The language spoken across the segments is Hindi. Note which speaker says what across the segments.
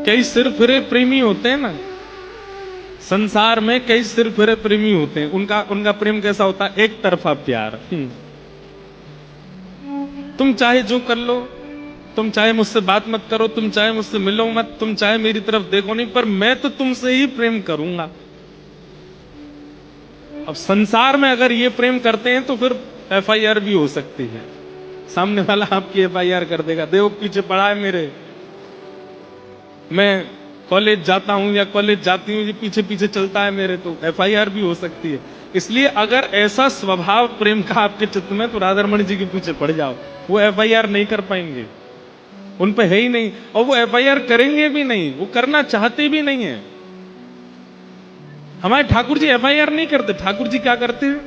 Speaker 1: कई सिर फिरे प्रेमी होते हैं ना, संसार में कई सिर फिरे प्रेमी होते हैं। उनका प्रेम कैसा होता है? एक तरफा प्यार। तुम चाहे जो कर लो, तुम चाहे मुझसे बात मत करो, तुम चाहे मुझसे मिलो मत, तुम चाहे मेरी तरफ देखो नहीं, पर मैं तो तुमसे ही प्रेम करूंगा। अब संसार में अगर ये प्रेम करते हैं तो फिर FIR भी हो सकती है। सामने वाला आपकी FIR कर देगा, देखो पीछे पड़ा है मेरे, मैं कॉलेज जाता हूं या कॉलेज जाती हूं, ये पीछे पीछे चलता है मेरे, तो FIR भी हो सकती है। इसलिए अगर ऐसा स्वभाव प्रेम का आपके चित्त में, तो राधारमण जी के पीछे पड़ जाओ, वो FIR नहीं कर पाएंगे, उन पे है ही नहीं, और वो FIR करेंगे भी नहीं, वो करना चाहते भी नहीं है। हमारे ठाकुर जी FIR नहीं करते। ठाकुर जी क्या करते हैं?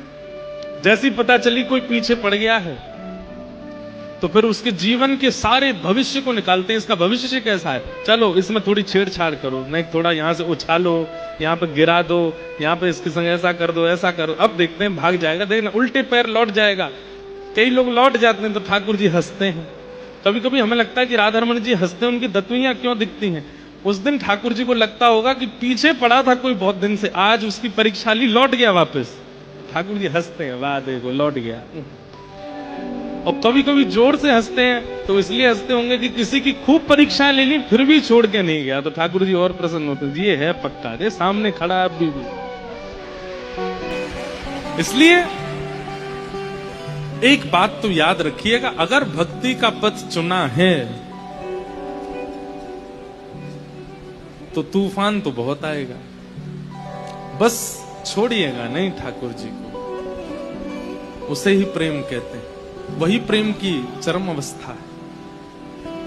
Speaker 1: जैसी पता चली कोई पीछे पड़ गया है, तो फिर उसके जीवन के सारे भविष्य को निकालते हैं। इसका भविष्य कैसा है, चलो इसमें थोड़ी छेड़छाड़ करो, नहीं थोड़ा यहां से उछालो, यहां पे गिरा दो, यहां पे इसके संग ऐसा कर दो, ऐसा करो, अब देखते हैं भाग जाएगा, देखना उल्टे पैर लौट जाएगा। कई लोग लौट जाते हैं तो ठाकुर जी हंसते हैं। कभी कभी हमें लगता है कि राधारमण जी हंसते हैं, उनकी दतुइयां क्यों दिखती हैं? उस दिन ठाकुर जी को लगता होगा कि पीछे पड़ा था कोई बहुत दिन से, आज उसकी परीक्षा ली, लौट गया वापस। ठाकुर जी हंसते हैं, वाह देखो लौट गया। और कभी कभी जोर से हंसते हैं, तो इसलिए हंसते होंगे कि किसी की खूब परीक्षाएं ले ली फिर भी छोड़ के नहीं गया, तो ठाकुर जी और प्रसन्न होते हैं, ये है पक्का, ये सामने खड़ा अभी भी। इसलिए एक बात तो याद रखिएगा, अगर भक्ति का पथ चुना है तो तूफान तो बहुत आएगा, बस छोड़िएगा नहीं ठाकुर जी को। उसे ही प्रेम कहते हैं, वही प्रेम की चरम अवस्था है।